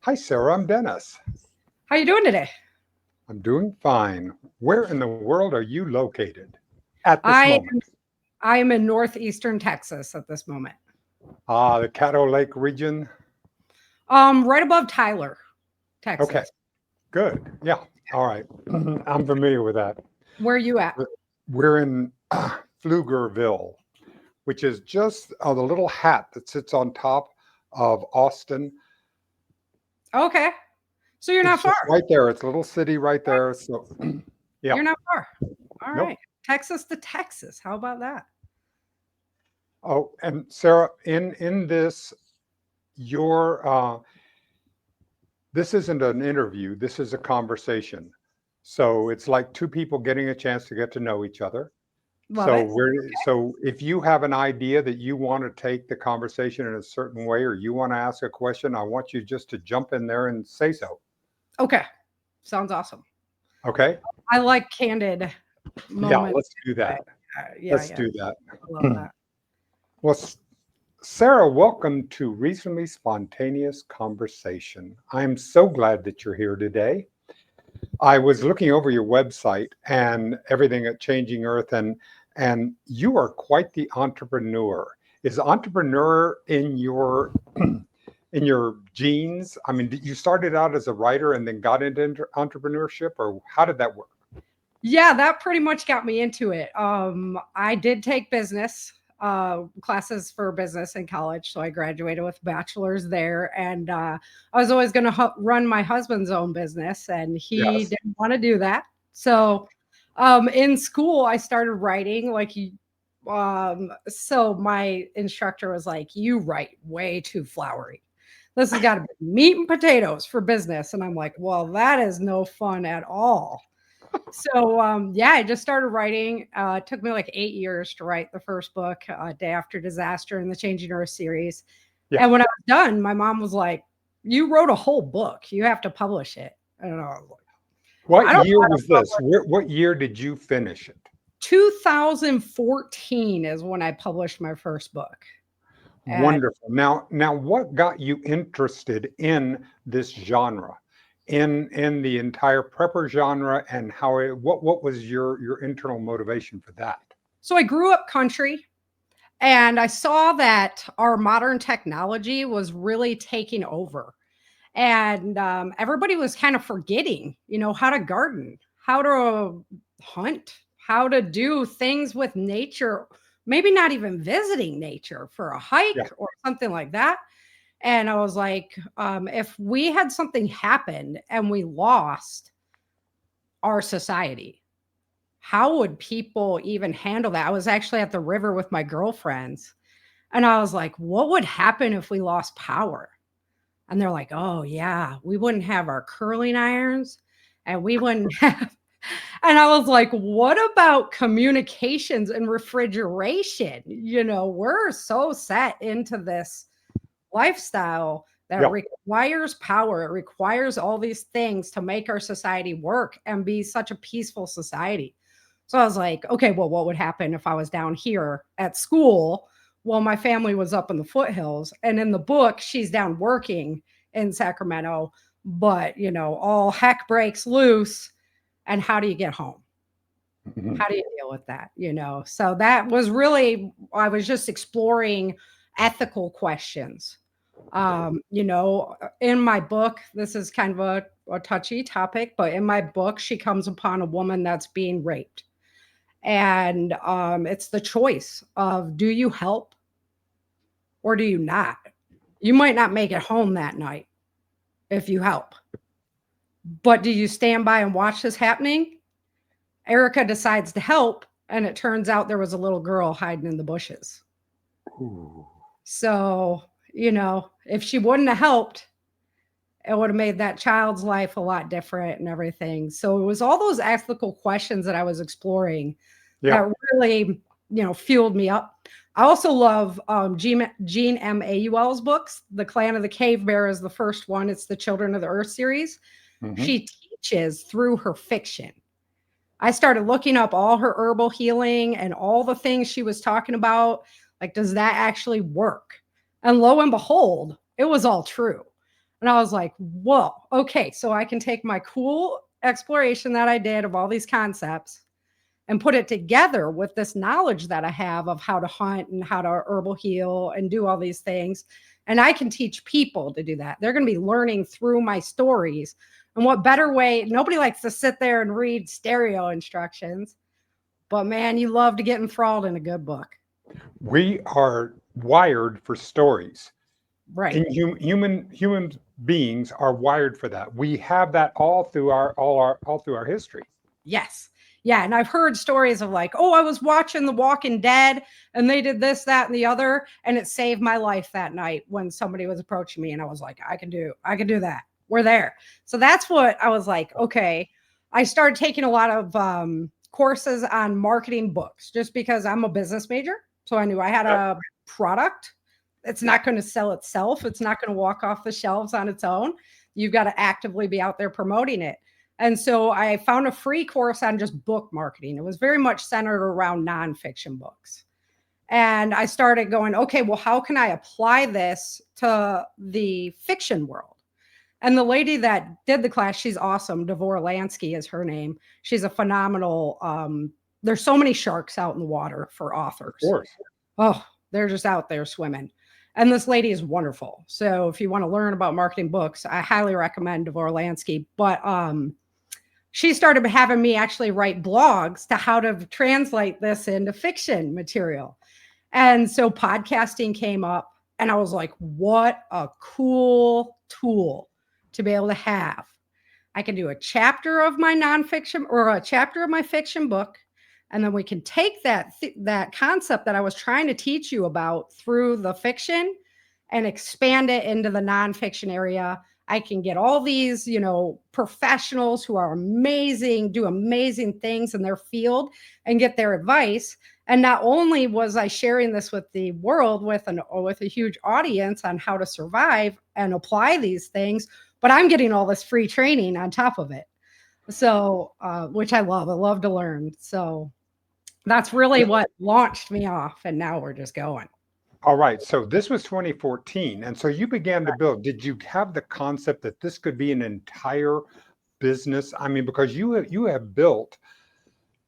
Hi, Sarah. I'm Dennis. How you doing today? I'm doing fine. Where in the world are you located at this I moment? I am in northeastern Texas at this moment. Ah, the Caddo Lake region. Right above Tyler, Okay, Texas. good. Yeah, all right. I'm familiar with that. Where are you at? We're in Pflugerville, which is just the little hat that sits on top of Austin. Okay, so you're It's not far. just right there. It's a little city right there. So, yeah, You're not far. All nope. right, Texas to Texas. How about that? Oh, and Sarah, in this, your this isn't an interview, this is a conversation. So it's like two people getting a chance to get to know each other. Love So it. we're so if you have an idea that you want to take the conversation in a certain way or you want to ask a question, I want you just to jump in there and say so. Okay, sounds awesome. Okay? I like candid Yeah, moments. let's do Anyway. that. Yeah, Let's yeah, do that. I love that. Well, Sarah, welcome to Reasonably Spontaneous Conversation. I'm so glad that you're here today. I was looking over your website and everything at Changing Earth, and you are quite the entrepreneur. Is entrepreneur in your genes? I mean, you started out as a writer and then got into entrepreneurship, or how did that work? Yeah, that pretty much got me into it. I did take business classes for business in college, so I graduated with a bachelor's there, and I was always going to run my husband's own business, and he Yes. didn't want to do that. So, in school, I started writing like you. So my instructor was like, "You write way too flowery. This has got to be meat and potatoes for business." And I'm like, "Well, that is no fun at all." So, yeah, I just started writing. It took me like 8 years to write the first book, Day After Disaster in the Changing Earth series. Yeah. And when I was done, my mom was like, "You wrote a whole book. You have to publish it." And I was like, What "I don't year know how to was this? publish." What year did you finish it? 2014 is when I published my first book. And Wonderful. Now, what got you interested in this genre, in the entire prepper genre, and what was your internal motivation for that? so I grew up country. And I saw that our modern technology was really taking over. And everybody was kind of forgetting, how to garden, how to hunt, how to do things with nature, maybe not even visiting nature for a Yeah. hike or something like that. And I was like, if we had something happen and we lost our society, how would people even handle that? I was actually at the river with my girlfriends, and I was like, what would happen if we lost power? And they're like, oh, yeah, we wouldn't have our curling irons and we wouldn't have. And I was like, what about communications and refrigeration? We're so set into this lifestyle that Yeah. requires power. It requires all these things to make our society work and be such a peaceful society. So I was like, okay, well, what would happen if I was down here at school? Well, my family was up in the foothills. And in the book, she's down working in Sacramento, but all heck breaks loose. And how do you get home? Mhm. How do you deal with that? So that was really, I was just exploring ethical questions. In my book, this is kind of a touchy topic, but in my book, she comes upon a woman that's being raped. And it's the choice of, do you help or do you not? You might not make it home that night if you help, but do you stand by and watch this happening? Erica decides to help, and it turns out there was a little girl hiding in the bushes. Ooh. So, if she wouldn't have helped, it would have made that child's life a lot different and everything. So it was all those ethical questions that I was exploring Yeah. that really, fueled me up. I also love Jean M. Auel's books. The Clan of the Cave Bear is the first one. It's the Children of the Earth series. Hmm. She teaches through her fiction. I started looking up all her herbal healing and all the things she was talking about. Like, does that actually work? And lo and behold, it was all true. And I was like, whoa, okay. So I can take my cool exploration that I did of all these concepts and put it together with this knowledge that I have of how to hunt and how to herbal heal and do all these things. And I can teach people to do that. They're going to be learning through my stories. And what better way? Nobody likes to sit there and read stereo instructions, but man, you love to get enthralled in a good book. We are wired for stories. Right. And human beings are wired for that. We have that all through our history. Yes. Yeah. And I've heard stories of like, oh, I was watching The Walking Dead and they did this, that, and the other. And it saved my life that night when somebody was approaching me. And I was like, I can do that. We're there. So that's what I was like, okay. I started taking a lot of courses on marketing books just because I'm a business major. So I knew I had a product. It's not going to sell itself. It's not going to walk off the shelves on its own. You've got to actively be out there promoting it. And so I found a free course on just book marketing. It was very much centered around nonfiction books. And I started going, okay, well, how can I apply this to the fiction world? And the lady that did the class, she's awesome. Devor Lansky is her name. She's a phenomenal, there's so many sharks out in the water for authors. Of course. Oh, they're just out there swimming. And this lady is wonderful. So if you want to learn about marketing books, I highly recommend Devor Lansky. But she started having me actually write blogs to how to translate this into fiction material. And so podcasting came up and I was like, what a cool tool to be able to have. I can do a chapter of my nonfiction or a chapter of my fiction book. And then we can take that concept that I was trying to teach you about through the fiction and expand it into the nonfiction area. I can get all these, professionals who are amazing, do amazing things in their field and get their advice. And not only was I sharing this with the world with a huge audience on how to survive and apply these things, but I'm getting all this free training on top of it. So, which I love. I love to learn. So that's really what launched me off. And now we're just going. All right. So this was 2014. And so you began to build. Did you have the concept that this could be an entire business? I mean, because you have built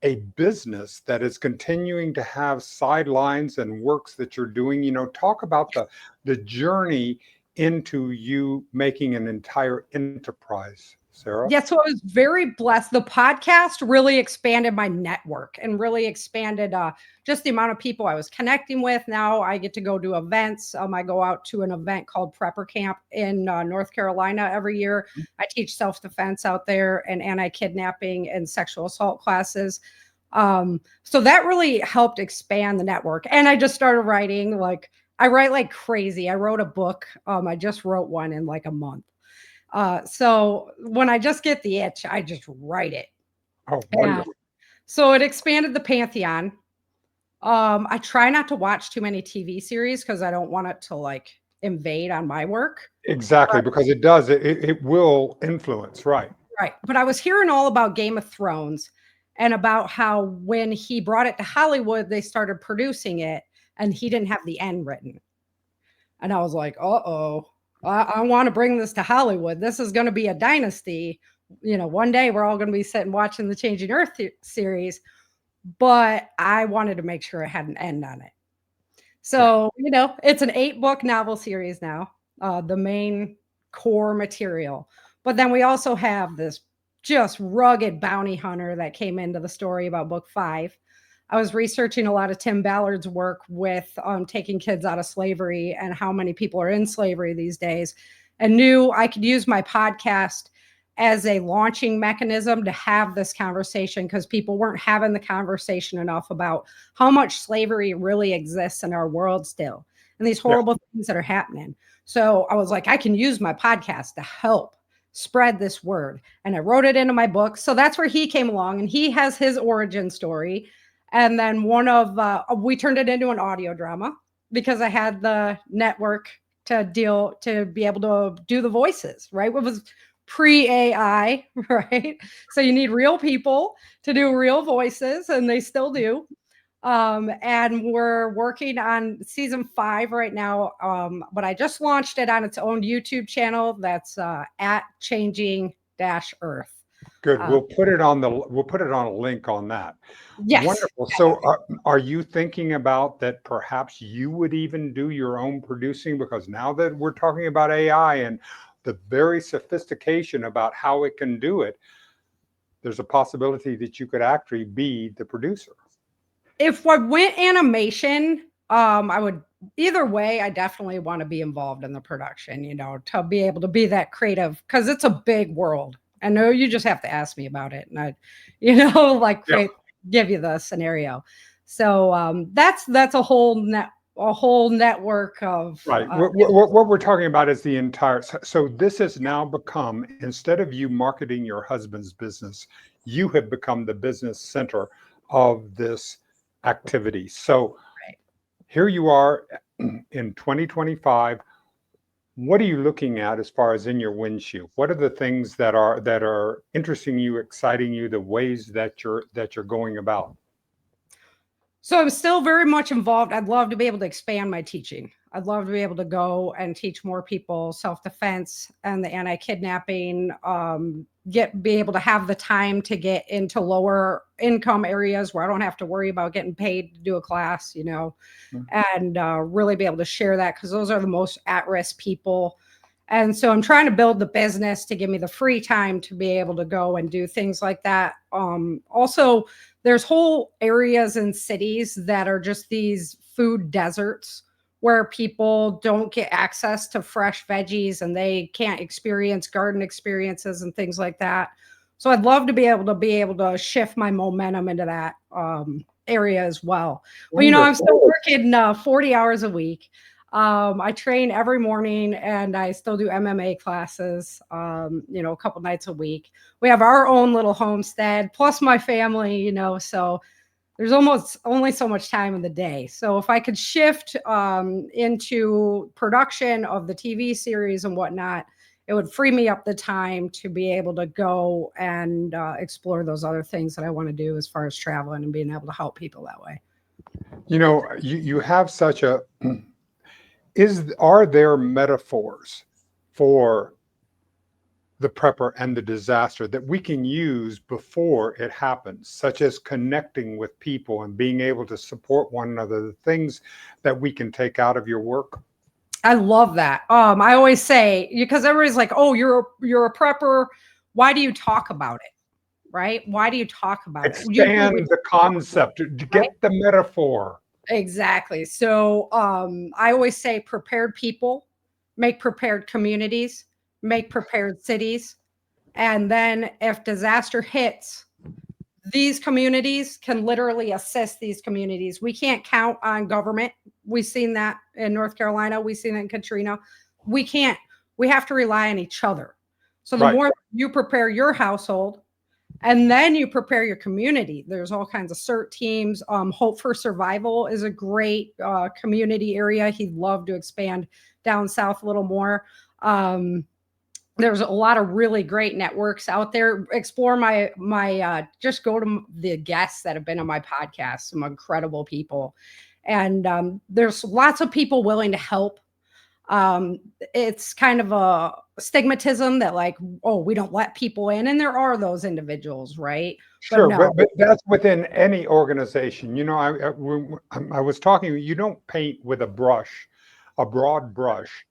a business that is continuing to have sidelines and works that you're doing. Talk about the journey into you making an entire enterprise, Sara. Yeah, so I was very blessed. The podcast really expanded my network and really expanded just the amount of people I was connecting with. Now I get to go to events. I go out to an event called Prepper Camp in North Carolina every year. I teach self-defense out there and anti-kidnapping and sexual assault classes. So that really helped expand the network. And I just started writing. I write like crazy. I wrote a book. I just wrote one in like a month. So when I just get the itch, I just write it. Oh, wonderful. So it expanded the pantheon. I try not to watch too many TV series because I don't want it to invade on my work. Exactly, because it does. It will influence, right? Right. But I was hearing all about Game of Thrones and about how when he brought it to Hollywood, they started producing it and he didn't have the end written. And I was like, uh-oh. I want to bring this to Hollywood. This is going to be a dynasty. One day we're all going to be sitting watching the Changing Earth series, but I wanted to make sure it had an end on it. So, it's an 8-book novel series now, the main core material. But then we also have this just rugged bounty hunter that came into the story about book 5. I was researching a lot of Tim Ballard's work with taking kids out of slavery and how many people are in slavery these days, and knew I could use my podcast as a launching mechanism to have this conversation because people weren't having the conversation enough about how much slavery really exists in our world still and these horrible things that are happening. So I was like, I can use my podcast to help spread this word. And I wrote it into my book. So that's where he came along and he has his origin story. And then we turned it into an audio drama because I had the network to be able to do the voices, right? It was pre-AI, right? So you need real people to do real voices and they still do. And we're working on season 5 right now. But I just launched it on its own YouTube channel. That's at Changing Earth. Good. We'll put it on a link on that. Yes. Wonderful. So are you thinking about that perhaps you would even do your own producing? Because now that we're talking about AI and the very sophistication about how it can do it, there's a possibility that you could actually be the producer. If I went animation, I would either way, I definitely want to be involved in the production, to be able to be that creative because it's a big world. I know you just have to ask me about it. And I, like Yeah. give you the scenario. So that's a whole network of Right. What we're talking about is the entire. So this has now become, instead of you marketing your husband's business, you have become the business center of this activity. So right. here you are in 2025. What are you looking at as far as in your windshield? What are the things that are interesting you, exciting you, the ways that you're going about? So I'm still very much involved. I'd love to be able to expand my teaching. I'd love to be able to go and teach more people self-defense and the anti-kidnapping, be able to have the time to get into lower income areas where I don't have to worry about getting paid to do a class, and really be able to share that because those are the most at-risk people. And so I'm trying to build the business to give me the free time to be able to go and do things like that. Also, there's whole areas in cities that are just these food deserts where people don't get access to fresh veggies and they can't experience garden experiences and things like that. So I'd love to be able to shift my momentum into that area as well. But I'm still working 40 hours a week. I train every morning and I still do MMA classes, a couple nights a week. We have our own little homestead plus my family, so there's almost only so much time in the day. So if I could shift into production of the TV series and whatnot, it would free me up the time to be able to go and explore those other things that I want to do as far as traveling and being able to help people that way. You have such a are there metaphors for the prepper and the disaster that we can use before it happens, such as connecting with people and being able to support one another, the things that we can take out of your work? I love that. I always say, because everybody's like, "Oh, you're a prepper. Why do you talk about it?" Right? Why do you talk about it? Expand the concept to get the metaphor. Exactly. So I always say prepared people make prepared communities, make prepared cities. And then if disaster hits, these communities can literally assist these communities. We can't count on government. We've seen that in North Carolina. We've seen it in Katrina. We can't. We have to rely on each other. So the more you prepare your household, and then you prepare your community. There's all kinds of CERT teams. Hope for Survival is a great community area. He'd love to expand down south a little more. There's a lot of really great networks out there. Explore my just go to the guests that have been on my podcast, some incredible people. And there's lots of people willing to help. It's kind of a stigmatism that like, oh, we don't let people in. And there are those individuals, right? Sure, But no. but that's within any organization. I was talking, you don't paint with a broad brush,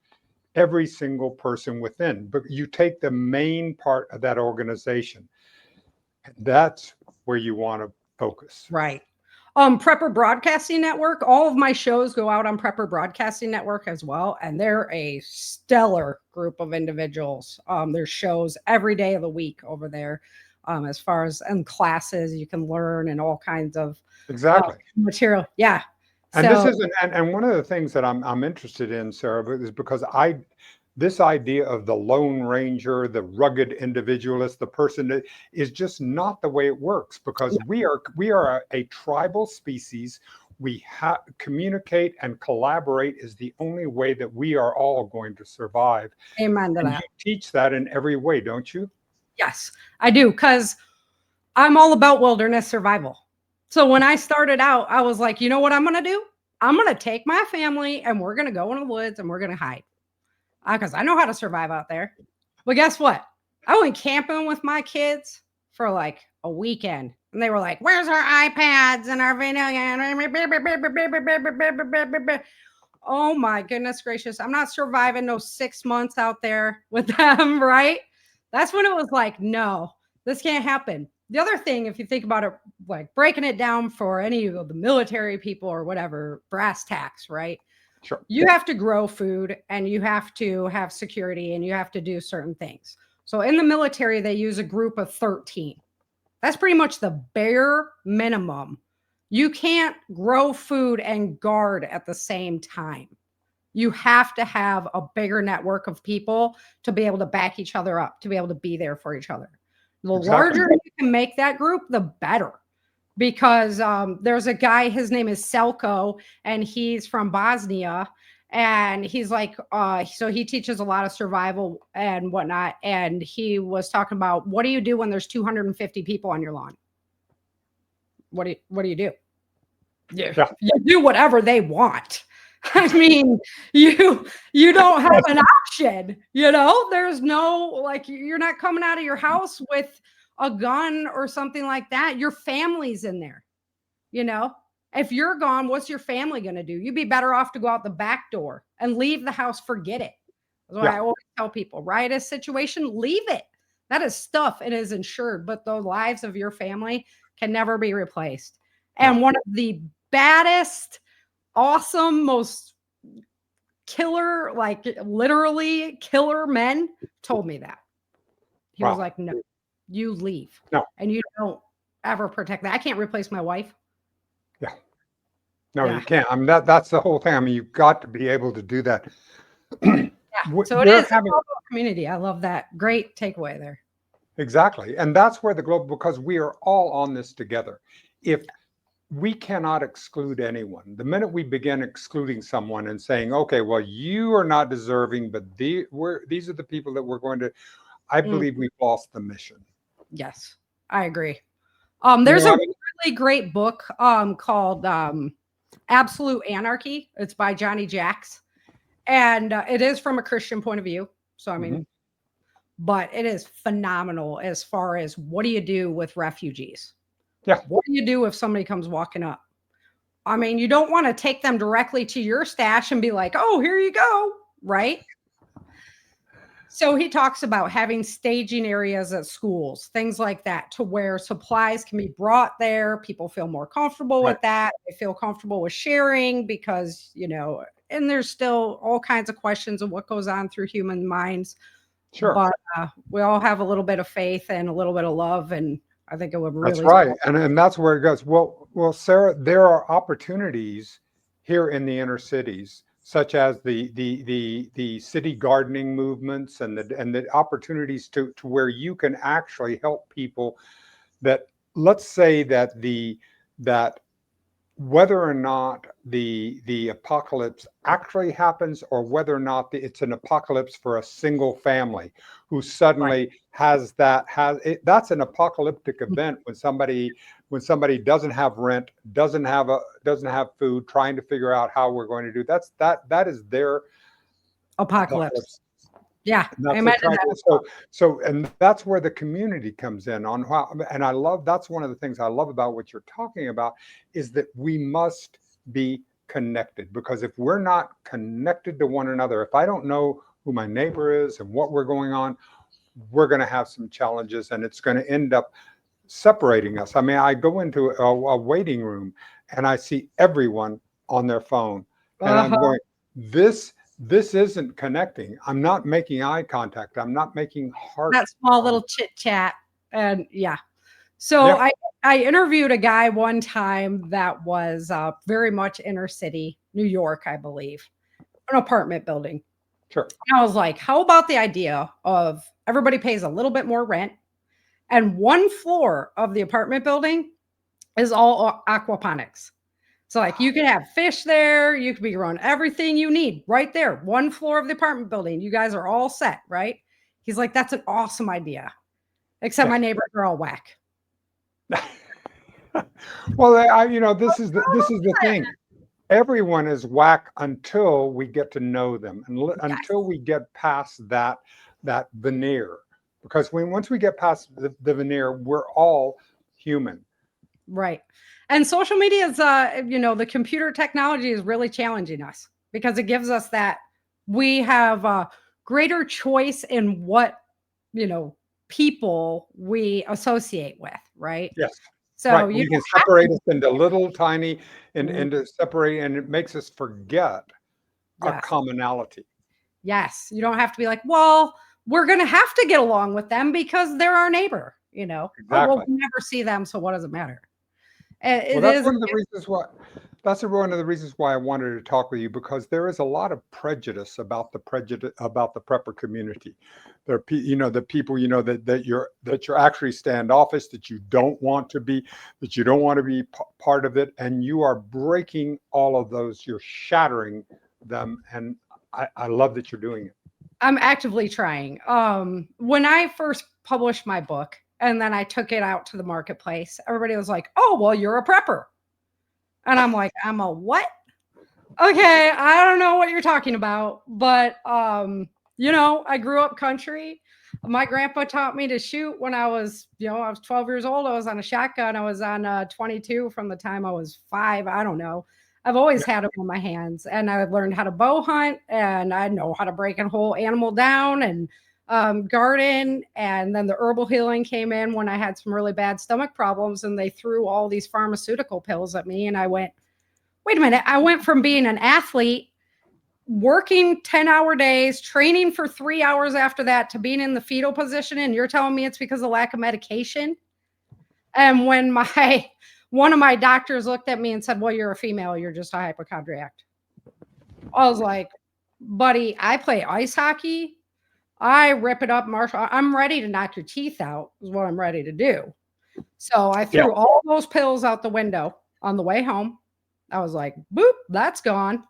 every single person within, but you take the main part of that organization. That's where you want to focus. Right. Prepper Broadcasting Network. All of my shows go out on Prepper Broadcasting Network as well. And they're a stellar group of individuals. There's shows every day of the week over there. As far as classes you can learn and all kinds of material. Yeah. And this isn't, and one of the things that I'm interested in, Sarah, is because this idea of the Lone Ranger, the rugged individualist, the person that is just not the way it works, because we are a tribal species. We communicate and collaborate is the only way that we are all going to survive. Amen to that. You teach that in every way, don't you? Yes, I do, because I'm all about wilderness survival. So when I started out, I was like, you know what I'm going to do? I'm going to take my family and we're going to go in the woods and we're going to hide because I know how to survive out there. But guess what? I went camping with my kids for like a weekend. And they were like, where's our iPads and our video? Oh my goodness gracious. I'm not surviving those 6 months out there with them, right? That's when it was like, no, this can't happen. The other thing, if you think about it, like breaking it down for any of the military people or whatever, brass tacks, right? Sure. You have to grow food and you have to have security and you have to do certain things. So in the military, they use a group of 13. That's pretty much the bare minimum. You can't grow food and guard at the same time. You have to have a bigger network of people to be able to back each other up, to be able to be there for each other. The larger you can make that group, the better. Because there's a guy, his name is Selko, and he's from Bosnia. And he's like, so he teaches a lot of survival and whatnot. And he was talking about, what do you do when there's 250 people on your lawn? What do you do? Yeah. You do whatever they want. I mean, you don't have an option, there's no, like, you're not coming out of your house with a gun or something like that. Your family's in there. If you're gone, what's your family going to do? You'd be better off to go out the back door and leave the house. Forget it. That's what I always tell people. Riotous situation, leave it. That is stuff. It is insured, but the lives of your family can never be replaced. And one of the baddest, awesome, most killer, like literally killer men told me that. He was like, no, you leave. No. And you don't ever protect that. I can't replace my wife. Yeah. No, you can't. I mean, that's the whole thing. I mean, you've got to be able to do that. So it is a global community. I love that. Great takeaway there. Exactly. And that's where the global, because we are all on this together. If we cannot exclude anyone, the minute we begin excluding someone and saying, okay, well, you are not deserving, but these are the people that we're going to, I believe we've lost the mission. Yes, I agree. There's a really great book called Absolute Anarchy. It's by Johnny Jacks. And it is from a Christian point of view. So, I mean, but it is phenomenal as far as what do you do with refugees? Yeah. What do you do if somebody comes walking up? I mean, you don't want to take them directly to your stash and be like, oh, here you go. Right. So he talks about having staging areas at schools, things like that, to where supplies can be brought there. People feel more comfortable with that. They feel comfortable with sharing because, and there's still all kinds of questions of what goes on through human minds. Sure. But we all have a little bit of faith and a little bit of love. And I think it would really. That's right. And that's where it goes. Well, Sarah, there are opportunities here in the inner cities, such as the city gardening movements and the opportunities to where you can actually help people that, let's say that whether or not the apocalypse actually happens, or whether or not it's an apocalypse for a single family who suddenly has that's an apocalyptic event when somebody doesn't have rent, doesn't have food, trying to figure out how we're going to do that is their apocalypse. Yeah. And that's where the community comes in on how, and that's one of the things I love about what you're talking about, is that we must be connected, because if we're not connected to one another, if I don't know who my neighbor is and what we're going on, we're going to have some challenges, and it's going to end up separating us. I mean, I go into a waiting room and I see everyone on their phone, and I'm going, this isn't connecting. I'm not making eye contact. I'm not making heart. That small little chit chat. And so I interviewed a guy one time that was very much inner city, New York, I believe, an apartment building. Sure. And I was like, how about the idea of everybody pays a little bit more rent, and one floor of the apartment building is all aquaponics. So like you can have fish there, you could be growing everything you need right there. One floor of the apartment building. You guys are all set, right? He's like, that's an awesome idea. Except my neighbors are all whack. Well, this is the thing. Everyone is whack until we get to know them, and Yes. until we get past that veneer. Because once we get past the veneer, we're all human. Right. And social media is, the computer technology is really challenging us because it gives us that we have a greater choice in what, you know, people we associate with, right? Yes. So Right. you We can don't have separate us into little tiny and to. into separate, and it makes us forget a Yes. commonality. Yes. You don't have to be like, well, we're going to have to get along with them because they're our neighbor, you know? Oh, well, Exactly. we never see them. So what does it matter? Well, It that's is. one of the reasons why. That's one of the reasons why I wanted to talk with you, because there is a lot of prejudice about the prepper community. There are the people that you're actually standoffish, that you don't want to be, that you don't want to be part of it, and you are breaking all of those. You're shattering them, and I love that you're doing it. I'm actively trying. When I first published my book and then I took it out to the marketplace, everybody was like, "Oh, well, you're a prepper." And I'm like, "I'm a what?" Okay, I don't know what you're talking about, but I grew up country. My grandpa taught me to shoot when I was 12 years old. I was on a shotgun. I was on a 22 from the time I was 5. I don't know. I've always had them in my hands, and I learned how to bow hunt, and I know how to break a whole animal down and garden. And then the herbal healing came in when I had some really bad stomach problems, and they threw all these pharmaceutical pills at me, and I went, wait a minute, I went from being an athlete, working 10-hour days, training for 3 hours after that, to being in the fetal position. And you're telling me it's because of lack of medication? And when one of my doctors looked at me and said, well, you're a female, you're just a hypochondriac. I was like, buddy, I play ice hockey. I rip it up, martial. I'm ready to knock your teeth out, is what I'm ready to do. So I Yeah. threw all those pills out the window on the way home. I was like, boop, that's gone.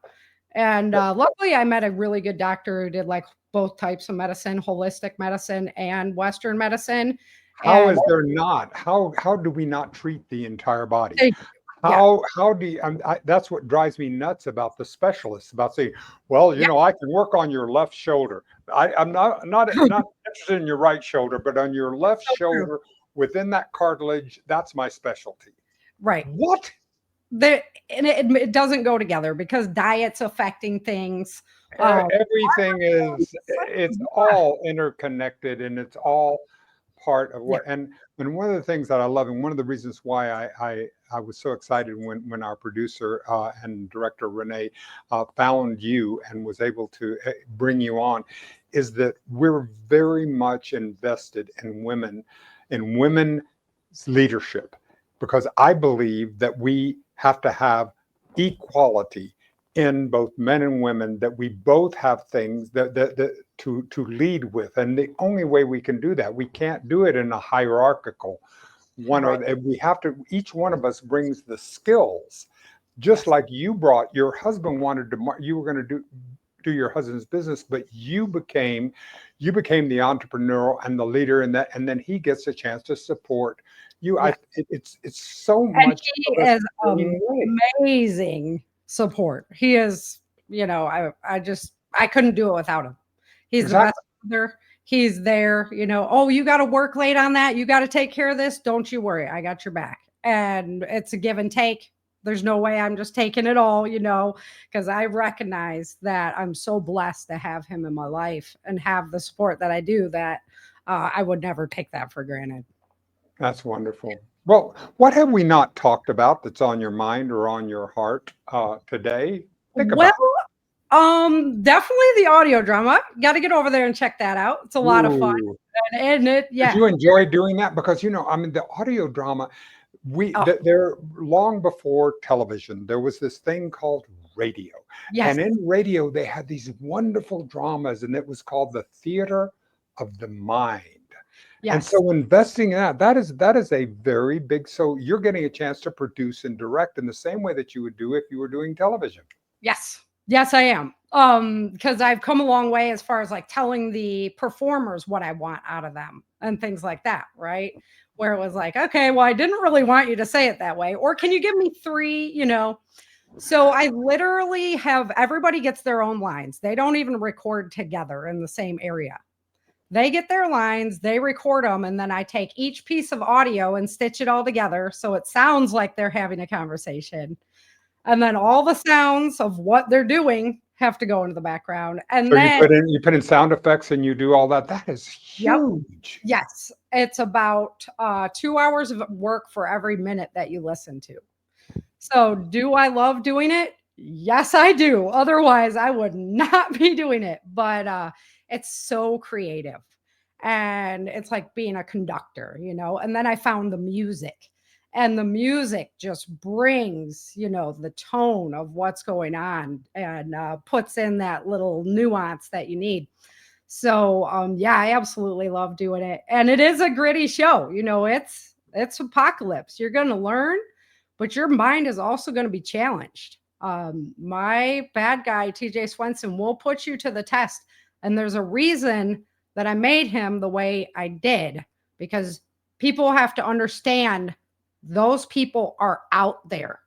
And luckily, I met a really good doctor who did like both types of medicine, holistic medicine and Western medicine. How And is there not? How do we not treat the entire body? they, yeah, How do you, that's what drives me nuts about the specialists, about saying, well, yeah, I can work on your left shoulder. I'm not interested in your right shoulder, but on your left so true. shoulder, within that cartilage, that's my specialty. Right. What? And it doesn't go together because diet's affecting things. Everything is, it's Yeah, all interconnected, and it's all part of yeah, what, and one of the things that I love, and one of the reasons why I was so excited when our producer and director Renee found you and was able to bring you on, is that we're very much invested in women's leadership, because I believe that we have to have equality in both men and women, that we both have things that to lead with, and the only way we can do that, we can't do it in a hierarchical one, or right. we have to, each one of us brings the skills, just Yes. like you brought your husband, wanted to, you were going to do your husband's business, but you became the entrepreneur and the leader in that, and then he gets a chance to support you. Yeah. It's so And much he of the is same way. amazing support. He is, I couldn't do it without him. He's the best Exactly. brother. He's there, oh, you got to work late on that. You got to take care of this. Don't you worry. I got your back. And it's a give and take. There's no way I'm just taking it all, because I recognize that I'm so blessed to have him in my life and have the support that I do, that I would never take that for granted. That's wonderful. Well, what have we not talked about that's on your mind or on your heart today? Think Well, about definitely the audio drama. Got to get over there and check that out. It's a it. lot of fun. Ooh. And Did yeah. you enjoy doing that? Because the audio drama, Oh, there, long before television, there was this thing called radio, yes. and in radio they had these wonderful dramas, and it was called the theater of the mind. And Yes. so investing in that is a very big. So you're getting a chance to produce and direct in the same way that you would do if you were doing television. Yes. Yes, I am. Because I've come a long way as far as like telling the performers what I want out of them and things like that, right? Where it was like, okay, well, I didn't really want you to say it that way. Or can you give me three, So I literally have everybody gets their own lines. They don't even record together in the same area. They get their lines, they record them, and then I take each piece of audio and stitch it all together so it sounds like they're having a conversation. And then all the sounds of what they're doing have to go into the background. And So then, you put in sound effects and you do all that. That is yep, huge. yes, it's about 2 hours of work for every minute that you listen to. So, do I love doing it? Yes, I do. Otherwise, I would not be doing it. But it's so creative. And it's like being a conductor, And then I found the music. And the music just brings, the tone of what's going on and puts in that little nuance that you need. So yeah, I absolutely love doing it. And it is a gritty show. It's apocalypse. You're gonna learn, but your mind is also going to be challenged. My bad guy, TJ Swenson, will put you to the test. And there's a reason that I made him the way I did, because people have to understand those people are out there.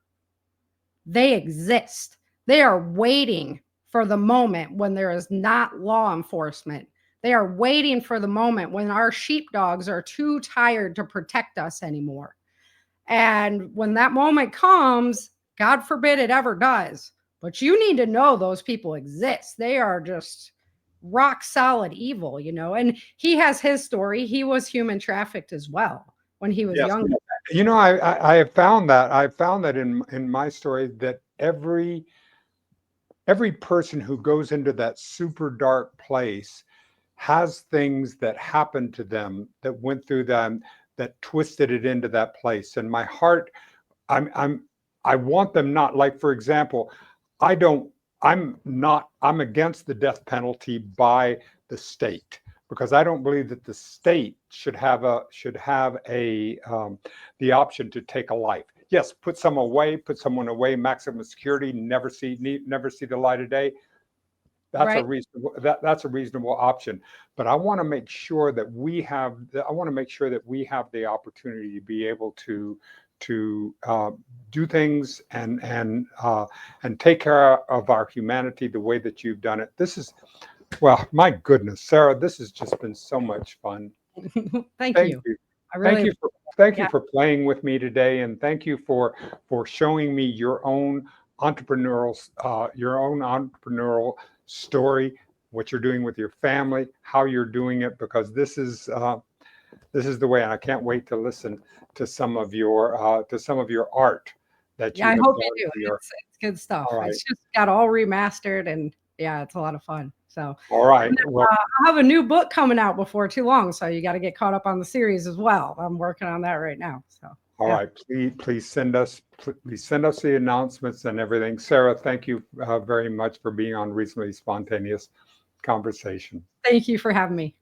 They exist. They are waiting for the moment when there is not law enforcement. They are waiting for the moment when our sheepdogs are too tired to protect us anymore. And when that moment comes, God forbid it ever does, but you need to know those people exist. They are just rock solid evil, And he has his story. He was human trafficked as well when he was Yes. young. I have found that. I've found that in my story that every person who goes into that super dark place has things that happened to them that went through them that twisted it into that place. And my heart, I'm I want them not, like, for example, I don't I'm against the death penalty by the state, because I don't believe that the state should have the option to take a life. Yes, put someone away, maximum security, never see the light of day. Right. That's a reasonable option. But I want to make sure that we have the opportunity to be able to do things and take care of our humanity the way that you've done it. Well, my goodness, Sarah, this has just been so much fun. Thank Thank you. you. I Thank really, you for thank you yeah. for playing with me today, and thank you for showing me your own entrepreneurial story, what you're doing with your family, how you're doing it, because this is the way, and I can't wait to listen to some of your art that Yeah, you I have hope done you do. for your. It's good stuff. All right, It's just got all remastered and yeah, it's a lot of fun. So all right. and then, Well, I have a new book coming out before too long, so you got to get caught up on the series as well. I'm working on that right now. So all yeah, right. Please send us the announcements and everything. Sarah, thank you very much for being on Reasonably Spontaneous Conversation. thank you for having me.